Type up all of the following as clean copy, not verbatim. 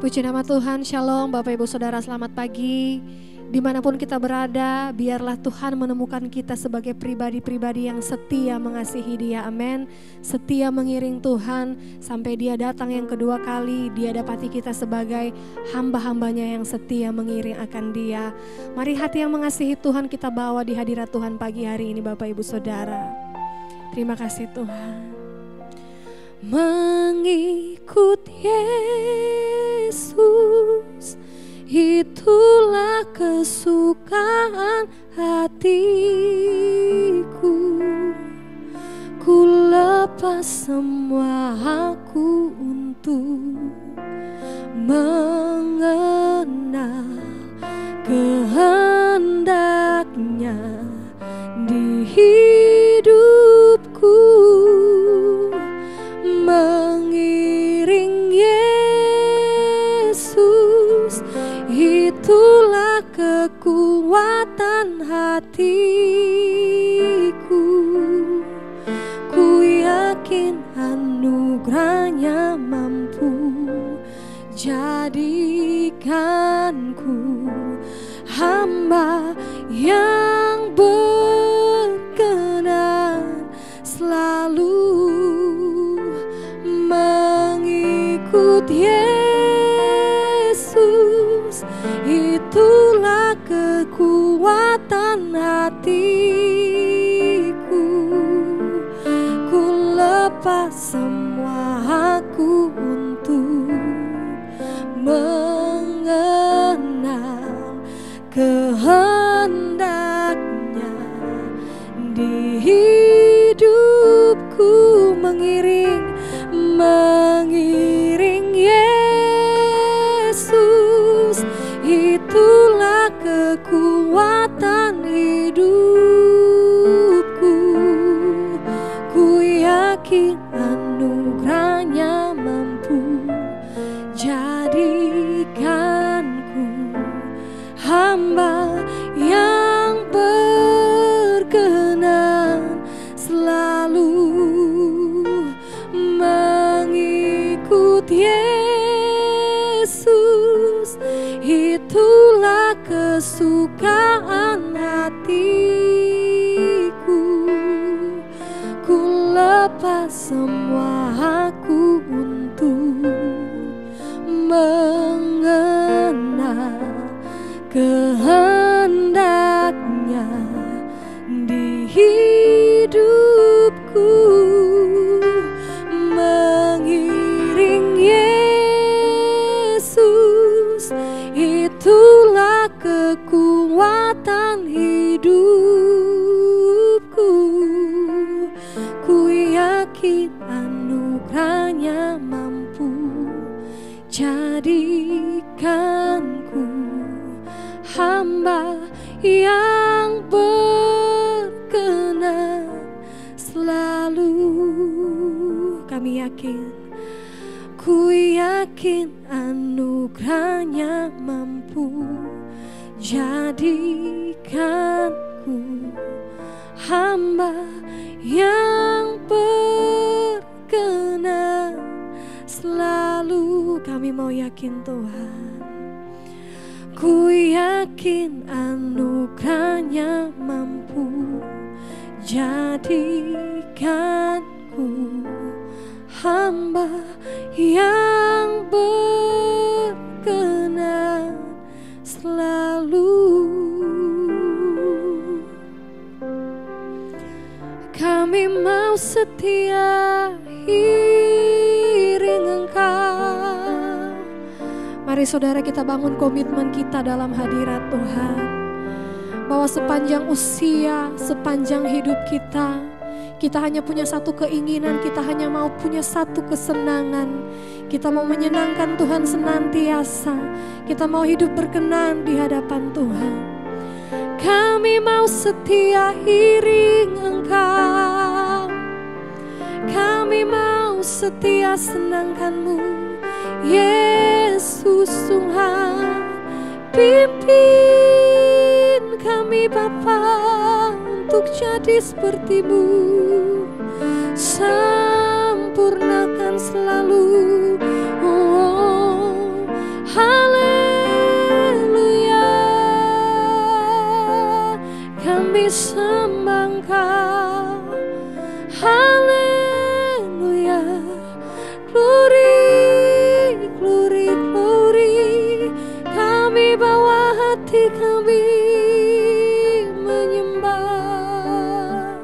Puji nama Tuhan, Shalom Bapak Ibu Saudara, selamat pagi. Dimanapun kita berada, biarlah Tuhan menemukan kita sebagai pribadi-pribadi yang setia mengasihi Dia, amin. Setia mengiring Tuhan sampai Dia datang yang kedua kali. Dia dapati kita sebagai hamba-hambanya yang setia mengiring akan Dia. Mari hati yang mengasihi Tuhan kita bawa di hadirat Tuhan pagi hari ini Bapak Ibu Saudara. Terima kasih Tuhan. Mengikut Yesus, itulah kesukaan hatiku. Ku lepas semua aku untuk mengenal kehendaknya di hidupku. Mengiring Yesus, itulah kekuatan hatiku. Ku yakin anugerahnya mampu jadikanku hamba yang berkenan selalu mengikut Yesus. Itulah kekuatan hatiku. Ku lepas semua aku untuk mengenal kehendaknya di hidupku. Mengiring Yesus, itulah kekuatan hidupku. Ku yakin anugerahnya mampu jadikanku hamba yang berkenan selalu mengikut Yesus. Itulah kesukaan hatiku. Ku lepas semua aku untuk mengenal kehendaknya di hidupku. Mengiring Yesus, itulah kekuatan hidupku. Ku yakin anugerahnya mampu jadikanku hamba yang berkenan selalu. Kami yakin, ku yakin anugerahnya mampu jadikanku hamba yang berkenan selalu. Kami mau yakin Tuhan. Ku yakin anugerahnya mampu jadikanku hamba yang berkenan selalu. Kami mau setia iring Engkau. Mari saudara kita bangun komitmen kita dalam hadirat Tuhan, bahwa sepanjang usia, sepanjang hidup kita hanya punya satu keinginan, kita hanya mau punya satu kesenangan. Kita mau menyenangkan Tuhan senantiasa. Kita mau hidup berkenan di hadapan Tuhan. Kami mau setia iring Engkau. Kami mau setia senangkan-Mu, Yesus Tuhan. Pimpin kami Bapa untuk jadi seperti-Mu. Sempurnakan selalu haleluya, kami sembah Engkau, haleluya, glory, glory, glory, kami bawa hati kami menyembah,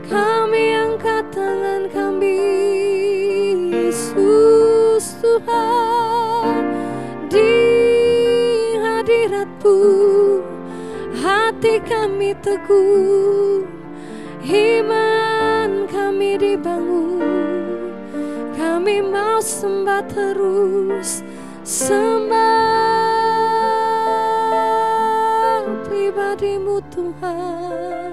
kami angkat tangan kami, Yesus Tuhan, di hadirat-Mu hati kami teguh, iman kami dibangun, kami mau sembah terus, sembah pribadi-Mu Tuhan.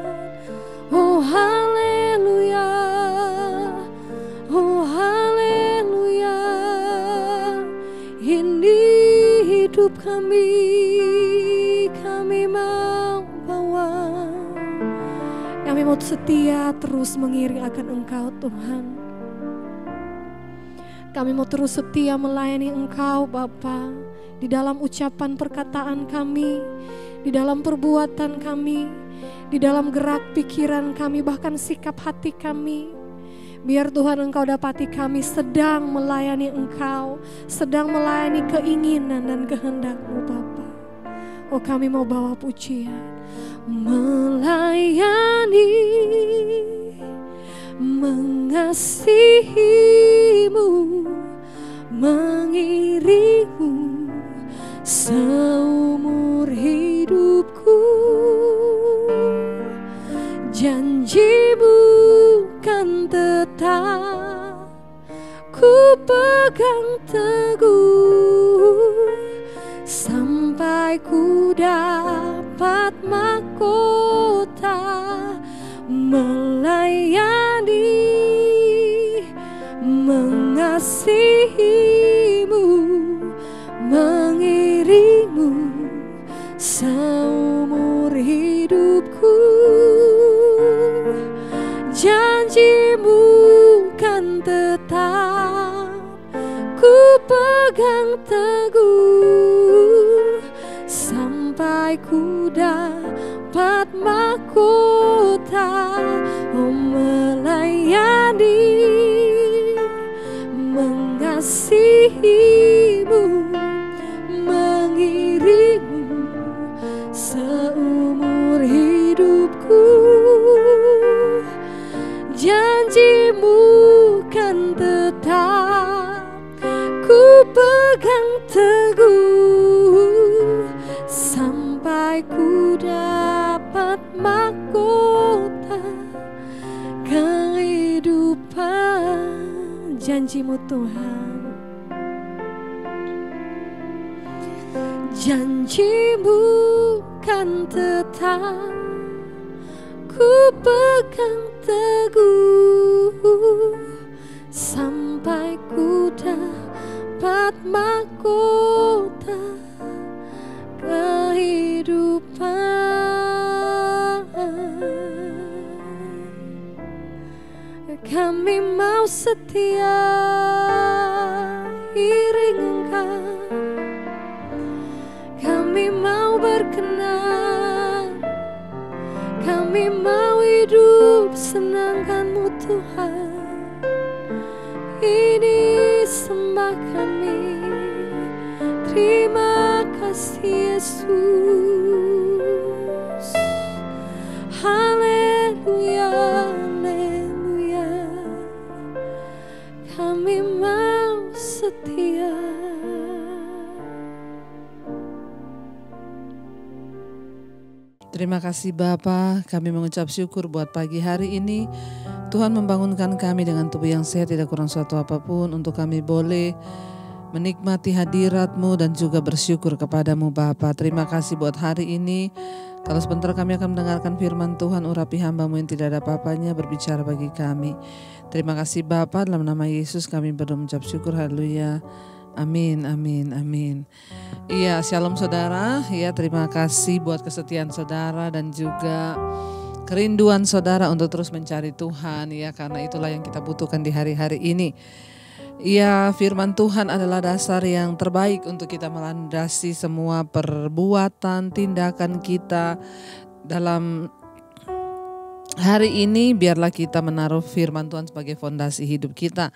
Oh haleluya, oh haleluya, ini hidup kami, kami mau bawa, kami mau setia terus mengiring akan Engkau Tuhan. Kami mau terus setia melayani Engkau Bapa, di dalam ucapan perkataan kami, di dalam perbuatan kami, di dalam gerak pikiran kami, bahkan sikap hati kami. Biar Tuhan Engkau dapati kami sedang melayani Engkau, sedang melayani keinginan dan kehendak-Mu Bapa. Oh kami mau bawa pujian, melayani, mengasihi-Mu, mengiring-Mu seumur hidupku. Janji-Mu kan tetap ku pegang teguh, sampai ku dapat mahkota melayani, mengasihi-Mu, mengiring-Mu seumur hidupku. Janji-Mu kan tetap ku pegang teguh, sampai ku dapat mahkota. Oh melayani, mengasihi-Mu, mengiring-Mu seumur hidupku. Janji-Mu kan tetap ku pegang teguh, sampai ku dapat mahkota kehidupan. Janji-Mu Tuhan, janji-Mu kan tetap ku pegang teguh, sampai ku dapat mahkota kehidupan. Kami mau setia iring Engkau, kami mau berkenan, kami mau hidup senangkan-Mu Tuhan. Ini sembah kami, terima kasih Yesus. Haleluya, haleluya, kami mau setia. Terima kasih Bapa, kami mengucap syukur buat pagi hari ini. Tuhan membangunkan kami dengan tubuh yang sehat, tidak kurang suatu apapun, untuk kami boleh menikmati hadirat-Mu dan juga bersyukur kepada-Mu Bapa. Terima kasih buat hari ini. Kalau sebentar kami akan mendengarkan firman Tuhan, urapi hamba-Mu yang tidak ada apa-apanya, berbicara bagi kami. Terima kasih Bapa, dalam nama Yesus kami berdoa mengucap syukur, haleluya. Amin, amin, amin. Iya, shalom saudara. Ya, terima kasih buat kesetiaan saudara dan juga kerinduan saudara untuk terus mencari Tuhan. Ya, karena itulah yang kita butuhkan di hari-hari ini. Ya, firman Tuhan adalah dasar yang terbaik untuk kita melandasi semua perbuatan, tindakan kita dalam hari ini. Biarlah kita menaruh firman Tuhan sebagai fondasi hidup kita.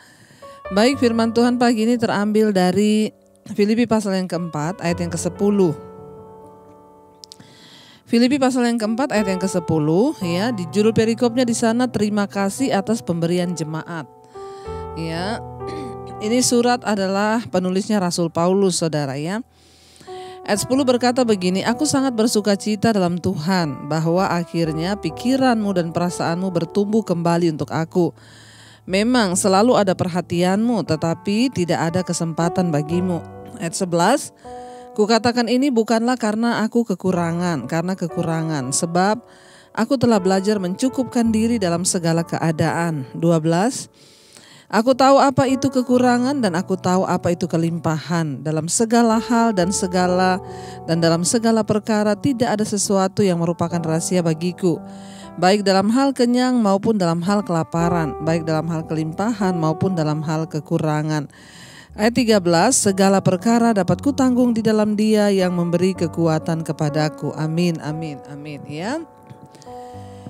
Baik, firman Tuhan pagi ini terambil dari Filipi pasal yang keempat ayat yang ke-10. Filipi pasal yang keempat ayat yang ke-10, ya, di judul perikopnya di sana, terima kasih atas pemberian jemaat. Ya, ini surat adalah penulisnya Rasul Paulus, saudara, ya. Ayat 10 berkata begini, aku sangat bersuka cita dalam Tuhan bahwa akhirnya pikiranmu dan perasaanmu bertumbuh kembali untuk aku. Memang selalu ada perhatianmu, tetapi tidak ada kesempatan bagimu. Ayat 11, kukatakan ini bukanlah karena aku kekurangan, sebab aku telah belajar mencukupkan diri dalam segala keadaan. 12, aku tahu apa itu kekurangan dan aku tahu apa itu kelimpahan. Dalam segala hal dan dalam segala perkara tidak ada sesuatu yang merupakan rahasia bagiku. Baik dalam hal kenyang maupun dalam hal kelaparan, baik dalam hal kelimpahan maupun dalam hal kekurangan. Ayat 13, segala perkara dapat kutanggung di dalam Dia yang memberi kekuatan kepadaku. Amin, amin, amin, ya.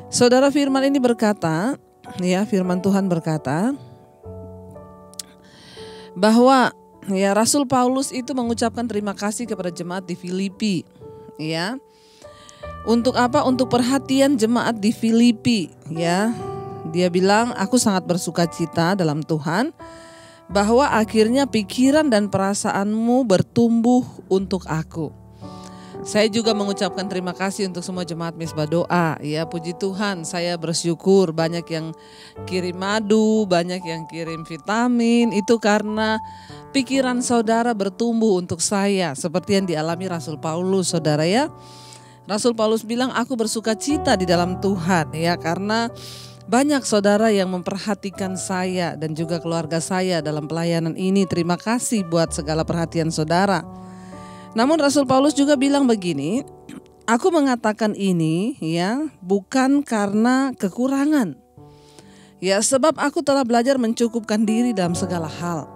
Saudara, firman ini berkata, ya, firman Tuhan berkata bahwa, ya, Rasul Paulus itu mengucapkan terima kasih kepada jemaat di Filipi, ya. Untuk apa? Untuk perhatian jemaat di Filipi, ya. Dia bilang, aku sangat bersuka cita dalam Tuhan bahwa akhirnya pikiran dan perasaanmu bertumbuh untuk aku. Saya juga mengucapkan terima kasih untuk semua jemaat Misbah Doa. Ya, puji Tuhan, saya bersyukur banyak yang kirim madu, banyak yang kirim vitamin. Itu karena pikiran saudara bertumbuh untuk saya, seperti yang dialami Rasul Paulus, saudara, ya. Rasul Paulus bilang, aku bersuka cita di dalam Tuhan, ya, karena banyak saudara yang memperhatikan saya dan juga keluarga saya dalam pelayanan ini. Terima kasih buat segala perhatian saudara. Namun Rasul Paulus juga bilang begini, aku mengatakan ini, ya, bukan karena kekurangan. Ya, sebab aku telah belajar mencukupkan diri dalam segala hal.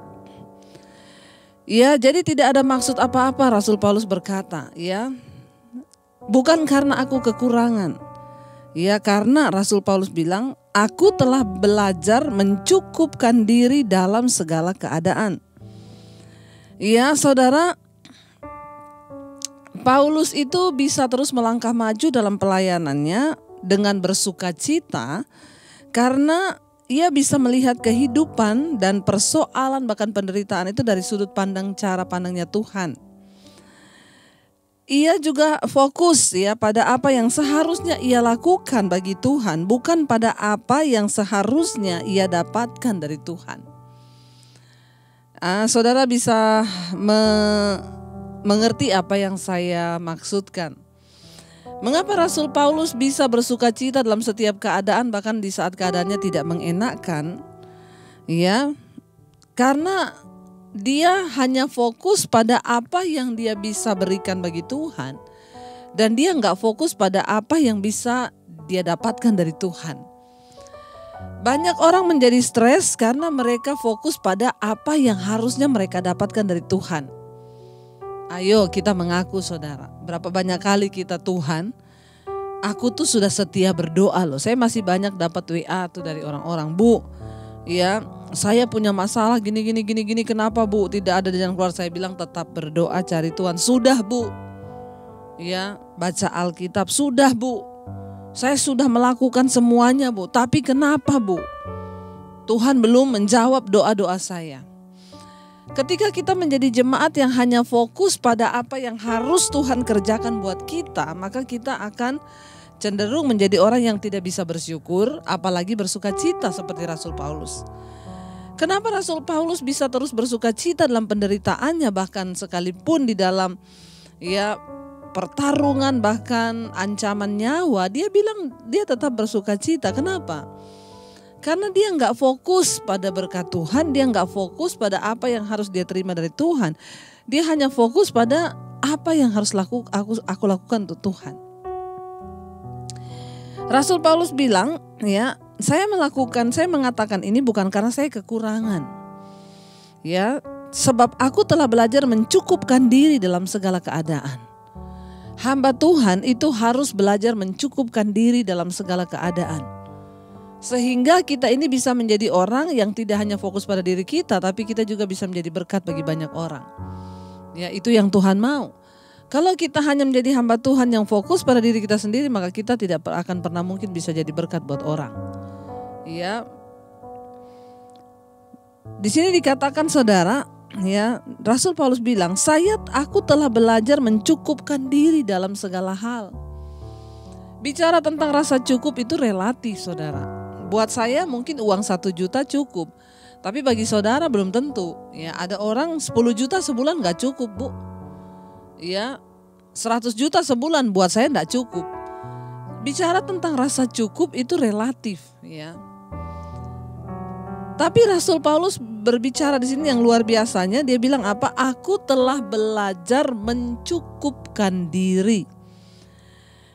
Ya, jadi tidak ada maksud apa-apa Rasul Paulus berkata, ya. Bukan karena aku kekurangan. Ya, karena Rasul Paulus bilang, aku telah belajar mencukupkan diri dalam segala keadaan. Ya, saudara, Paulus itu bisa terus melangkah maju dalam pelayanannya dengan bersuka cita karena ia bisa melihat kehidupan dan persoalan bahkan penderitaan itu dari sudut pandang cara pandangnya Tuhan. Ia juga fokus, ya, pada apa yang seharusnya ia lakukan bagi Tuhan, bukan pada apa yang seharusnya ia dapatkan dari Tuhan. Saudara bisa mengerti apa yang saya maksudkan. Mengapa Rasul Paulus bisa bersuka cita dalam setiap keadaan, bahkan di saat keadaannya tidak mengenakan? Ya, karena dia hanya fokus pada apa yang dia bisa berikan bagi Tuhan. Dan dia gak fokus pada apa yang bisa dia dapatkan dari Tuhan. Banyak orang menjadi stres karena mereka fokus pada apa yang harusnya mereka dapatkan dari Tuhan. Ayo kita mengaku, saudara. Berapa banyak kali kita, Tuhan, aku tuh sudah setia berdoa loh. Saya masih banyak dapat WA tuh dari orang-orang, Bu, ya, saya punya masalah gini, kenapa, Bu? Tidak ada di jalan keluar. Saya bilang tetap berdoa, cari Tuhan. Sudah, Bu. Ya, baca Alkitab. Sudah, Bu. Saya sudah melakukan semuanya, Bu. Tapi kenapa, Bu? Tuhan belum menjawab doa-doa saya. Ketika kita menjadi jemaat yang hanya fokus pada apa yang harus Tuhan kerjakan buat kita, maka kita akan cenderung menjadi orang yang tidak bisa bersyukur, apalagi bersuka cita seperti Rasul Paulus. Kenapa Rasul Paulus bisa terus bersuka cita dalam penderitaannya, bahkan sekalipun di dalam, ya, pertarungan bahkan ancaman nyawa, dia bilang dia tetap bersuka cita. Kenapa? Karena dia gak fokus pada berkat Tuhan, dia gak fokus pada apa yang harus dia terima dari Tuhan. Dia hanya fokus pada apa yang harus aku lakukan untuk Tuhan. Rasul Paulus bilang, ya, saya mengatakan ini bukan karena saya kekurangan. Ya, sebab aku telah belajar mencukupkan diri dalam segala keadaan. Hamba Tuhan itu harus belajar mencukupkan diri dalam segala keadaan. Sehingga kita ini bisa menjadi orang yang tidak hanya fokus pada diri kita, tapi kita juga bisa menjadi berkat bagi banyak orang. Ya, itu yang Tuhan mau. Kalau kita hanya menjadi hamba Tuhan yang fokus pada diri kita sendiri, maka kita tidak akan pernah mungkin bisa jadi berkat buat orang. Ya. Di sini dikatakan saudara, ya, Rasul Paulus bilang, aku telah belajar mencukupkan diri dalam segala hal. Bicara tentang rasa cukup itu relatif, saudara. Buat saya mungkin uang 1 juta cukup, tapi bagi saudara belum tentu. Ya, ada orang 10 juta sebulan gak cukup, Bu. Ya, 100 juta sebulan buat saya gak cukup. Bicara tentang rasa cukup itu relatif, ya. Tapi Rasul Paulus berbicara di sini yang luar biasanya, dia bilang apa? Aku telah belajar mencukupkan diri.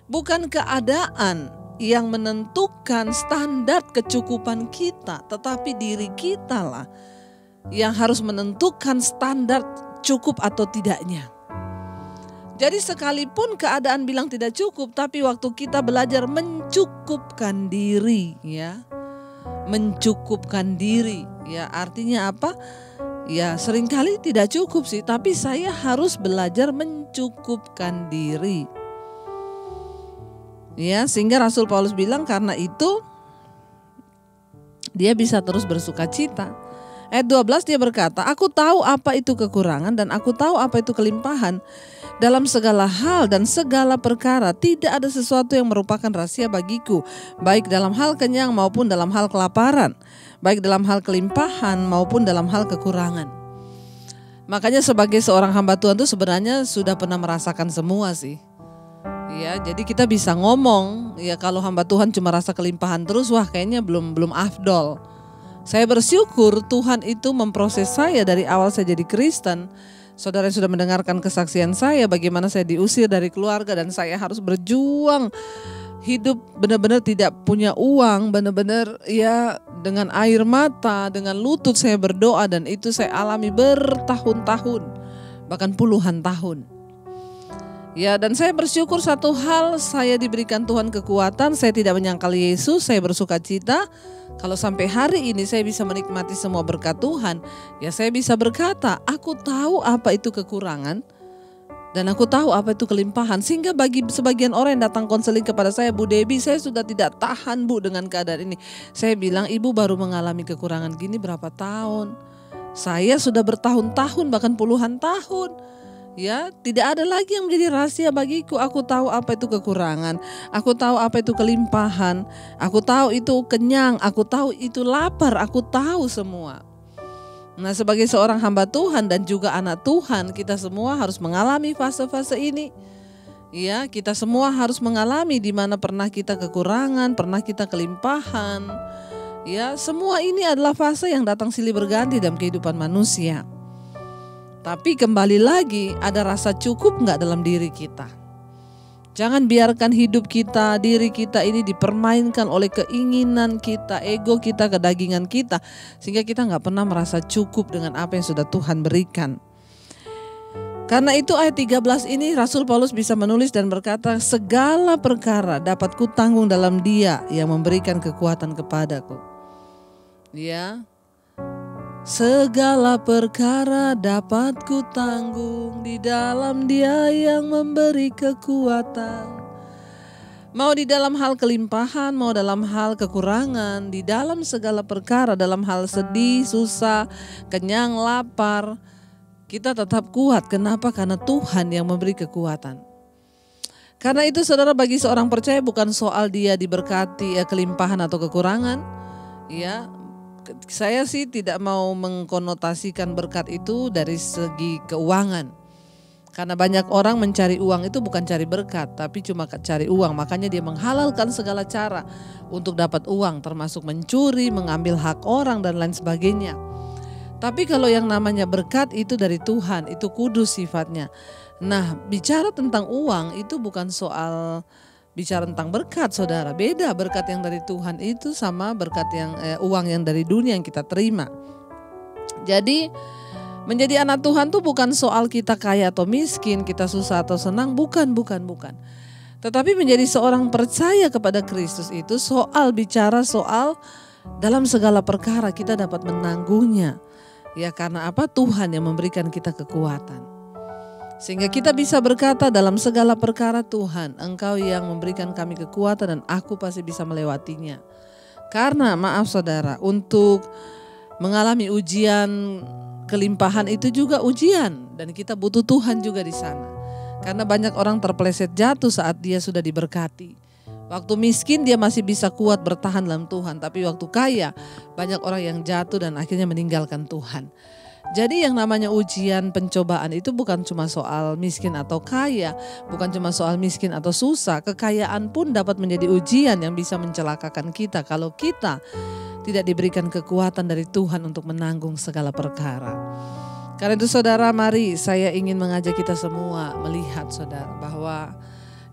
Bukan keadaan yang menentukan standar kecukupan kita, tetapi diri kita lah yang harus menentukan standar cukup atau tidaknya. Jadi sekalipun keadaan bilang tidak cukup, tapi waktu kita belajar mencukupkan diri, ya. Mencukupkan diri, ya, artinya apa? Ya, seringkali tidak cukup sih, tapi saya harus belajar mencukupkan diri. Ya, sehingga Rasul Paulus bilang karena itu dia bisa terus bersuka cita. Ayat 12 dia berkata, aku tahu apa itu kekurangan dan aku tahu apa itu kelimpahan. Dalam segala hal dan segala perkara tidak ada sesuatu yang merupakan rahasia bagiku, baik dalam hal kenyang maupun dalam hal kelaparan, baik dalam hal kelimpahan maupun dalam hal kekurangan. Makanya sebagai seorang hamba Tuhan itu sebenarnya sudah pernah merasakan semua sih. Ya, jadi kita bisa ngomong, ya kalau hamba Tuhan cuma rasa kelimpahan terus, wah kayaknya belum afdol. Saya bersyukur Tuhan itu memproses saya dari awal saya jadi Kristen. Saudara yang sudah mendengarkan kesaksian saya bagaimana saya diusir dari keluarga dan saya harus berjuang hidup benar-benar tidak punya uang, benar-benar ya dengan air mata, dengan lutut saya berdoa dan itu saya alami bertahun-tahun, bahkan puluhan tahun. Ya, dan saya bersyukur satu hal, saya diberikan Tuhan kekuatan, saya tidak menyangkal Yesus, saya bersuka cita. Kalau sampai hari ini saya bisa menikmati semua berkat Tuhan, ya saya bisa berkata, aku tahu apa itu kekurangan dan aku tahu apa itu kelimpahan. Sehingga bagi sebagian orang yang datang konseling kepada saya, Bu Debbie, saya sudah tidak tahan Bu dengan keadaan ini. Saya bilang, Ibu baru mengalami kekurangan gini berapa tahun? Saya sudah bertahun-tahun bahkan puluhan tahun. Ya, tidak ada lagi yang menjadi rahasia bagiku. Aku tahu apa itu kekurangan, aku tahu apa itu kelimpahan, aku tahu itu kenyang, aku tahu itu lapar, aku tahu semua. Nah, sebagai seorang hamba Tuhan dan juga anak Tuhan, kita semua harus mengalami fase-fase ini. Ya, kita semua harus mengalami di mana pernah kita kekurangan, pernah kita kelimpahan. Ya, semua ini adalah fase yang datang silih berganti dalam kehidupan manusia. Tapi kembali lagi, ada rasa cukup nggak dalam diri kita? Jangan biarkan hidup kita, diri kita ini dipermainkan oleh keinginan kita, ego kita, kedagingan kita. Sehingga kita nggak pernah merasa cukup dengan apa yang sudah Tuhan berikan. Karena itu ayat 13 ini Rasul Paulus bisa menulis dan berkata, segala perkara dapat kutanggung dalam Dia yang memberikan kekuatan kepadaku. Ya. Segala perkara dapat kutanggung di dalam Dia yang memberi kekuatan. Mau di dalam hal kelimpahan, mau dalam hal kekurangan, di dalam segala perkara, dalam hal sedih, susah, kenyang, lapar, kita tetap kuat. Kenapa? Karena Tuhan yang memberi kekuatan. Karena itu saudara, bagi seorang percaya bukan soal dia diberkati kelimpahan atau kekurangan. Ya, saya sih tidak mau mengkonotasikan berkat itu dari segi keuangan. Karena banyak orang mencari uang itu bukan cari berkat, tapi cuma cari uang. Makanya dia menghalalkan segala cara untuk dapat uang, termasuk mencuri, mengambil hak orang dan lain sebagainya. Tapi kalau yang namanya berkat itu dari Tuhan, itu kudus sifatnya. Nah, bicara tentang uang itu bukan soal bicara tentang berkat, saudara. Beda berkat yang dari Tuhan itu sama berkat yang uang yang dari dunia yang kita terima. Jadi Menjadi anak Tuhan tuh bukan soal kita kaya atau miskin, kita susah atau senang, bukan. Tetapi menjadi seorang percaya kepada Kristus itu bicara soal dalam segala perkara kita dapat menanggungnya. Ya karena apa? Tuhan yang memberikan kita kekuatan. Sehingga kita bisa berkata dalam segala perkara, Tuhan, Engkau yang memberikan kami kekuatan dan aku pasti bisa melewatinya. Karena maaf saudara, untuk mengalami ujian kelimpahan itu juga ujian. Dan kita butuh Tuhan juga di sana. Karena banyak orang terpeleset jatuh saat dia sudah diberkati. Waktu miskin dia masih bisa kuat bertahan dalam Tuhan. Tapi waktu kaya banyak orang yang jatuh dan akhirnya meninggalkan Tuhan. Jadi yang namanya ujian pencobaan itu bukan cuma soal miskin atau kaya. Bukan cuma soal miskin atau susah. Kekayaan pun dapat menjadi ujian yang bisa mencelakakan kita. Kalau kita tidak diberikan kekuatan dari Tuhan untuk menanggung segala perkara. Karena itu saudara, mari saya ingin mengajak kita semua melihat saudara bahwa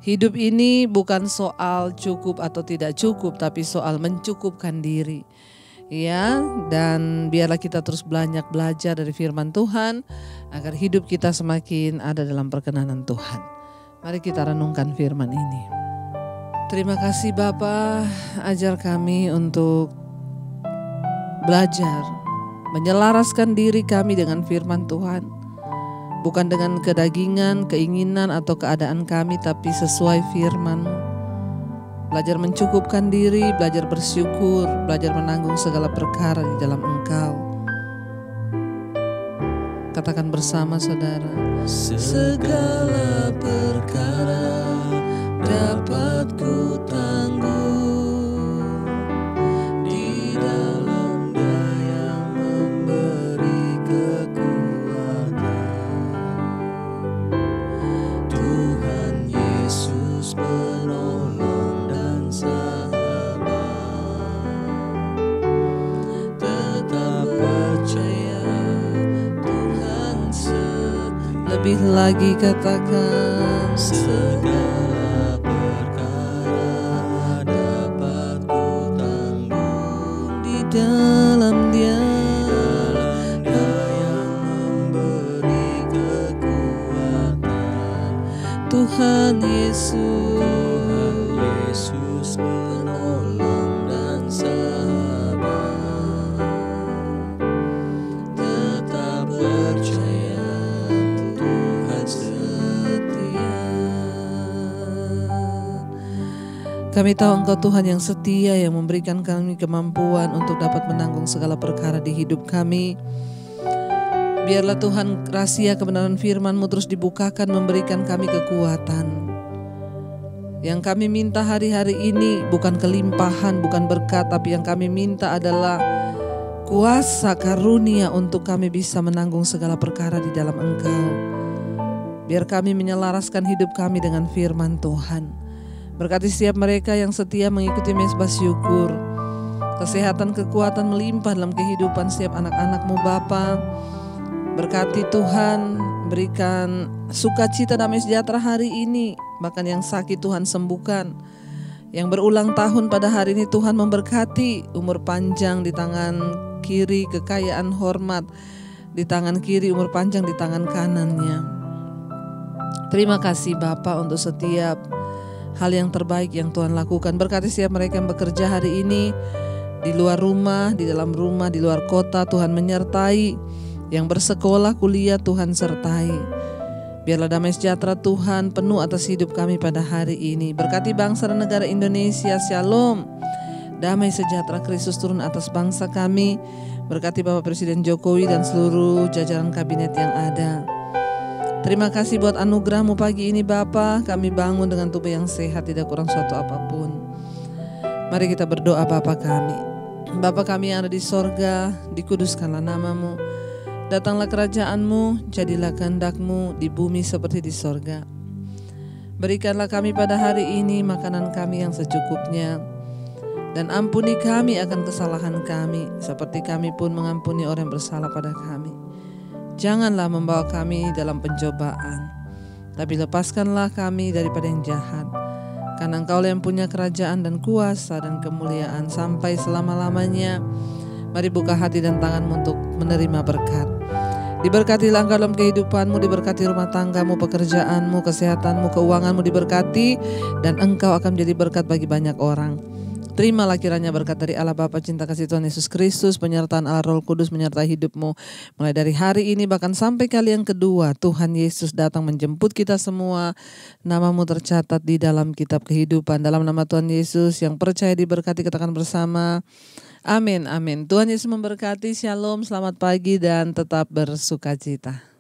hidup ini bukan soal cukup atau tidak cukup, tapi soal mencukupkan diri. Ya, dan biarlah kita terus banyak belajar dari firman Tuhan agar hidup kita semakin ada dalam perkenanan Tuhan. Mari kita renungkan firman ini. Terima kasih Bapa, ajar kami untuk belajar menyelaraskan diri kami dengan firman Tuhan. Bukan dengan kedagingan, keinginan atau keadaan kami, tapi sesuai firman-Mu. Belajar mencukupkan diri, belajar bersyukur, belajar menanggung segala perkara di dalam Engkau. Katakan bersama saudara. Segala perkara dapat ku tanggung di dalam Dia yang memberi kekuatan. Tuhan Yesus penolong lebih lagi katakan segala perkara dapat ku tanggung di dalam Dia yang memberi kekuatan. Tuhan Yesus penolong dan sahabat, tetap percaya Kami tahu Engkau Tuhan yang setia, yang memberikan kami kemampuan untuk dapat menanggung segala perkara di hidup kami. Biarlah Tuhan rahasia kebenaran firman-Mu terus dibukakan, memberikan kami kekuatan. Yang kami minta hari-hari ini bukan kelimpahan, bukan berkat, tapi yang kami minta adalah kuasa karunia untuk kami bisa menanggung segala perkara di dalam Engkau. Biar kami menyelaraskan hidup kami dengan firman Tuhan. Berkati setiap mereka yang setia mengikuti mezbah syukur. Kesehatan, kekuatan melimpah dalam kehidupan setiap anak-anak-Mu Bapa. Berkati Tuhan, berikan sukacita damai sejahtera hari ini. Bahkan yang sakit Tuhan sembuhkan. Yang berulang tahun pada hari ini Tuhan memberkati. Umur panjang di tangan kiri, kekayaan hormat di tangan kiri, umur panjang di tangan kanannya. Terima kasih Bapa untuk setiap hal yang terbaik yang Tuhan lakukan. Berkati setiap mereka yang bekerja hari ini di luar rumah, di dalam rumah, di luar kota. Tuhan menyertai. Yang bersekolah, kuliah, Tuhan sertai. Biarlah damai sejahtera Tuhan penuh atas hidup kami pada hari ini. Berkati bangsa dan negara Indonesia. Shalom. Damai sejahtera Kristus turun atas bangsa kami. Berkati Bapak Presiden Jokowi dan seluruh jajaran kabinet yang ada. Terima kasih buat anugerah-Mu pagi ini Bapa. Kami bangun dengan tubuh yang sehat, tidak kurang suatu apapun. Mari kita berdoa. Bapa kami, Bapa kami yang ada di sorga, dikuduskanlah nama-Mu. Datanglah kerajaan-Mu, jadilah kehendak-Mu di bumi seperti di sorga. Berikanlah kami pada hari ini makanan kami yang secukupnya. Dan ampuni kami akan kesalahan kami, seperti kami pun mengampuni orang yang bersalah pada kami. Janganlah membawa kami dalam pencobaan, tapi lepaskanlah kami daripada yang jahat. Karena Engkau yang punya kerajaan dan kuasa dan kemuliaan sampai selama-lamanya. Mari buka hati dan tangan-Mu untuk menerima berkat. Diberkatilah engkau dalam kehidupanmu, diberkati rumah tanggamu, pekerjaanmu, kesehatanmu, keuanganmu diberkati, dan engkau akan menjadi berkat bagi banyak orang. Terimalah kiranya berkat dari Allah Bapa, cinta kasih Tuhan Yesus Kristus, penyertaan Allah Roh Kudus menyertai hidupmu. Mulai dari hari ini bahkan sampai kali yang kedua, Tuhan Yesus datang menjemput kita semua. Namamu tercatat di dalam kitab kehidupan. Dalam nama Tuhan Yesus yang percaya diberkati, katakan bersama. Amin, amin. Tuhan Yesus memberkati. Shalom, selamat pagi dan tetap bersukacita.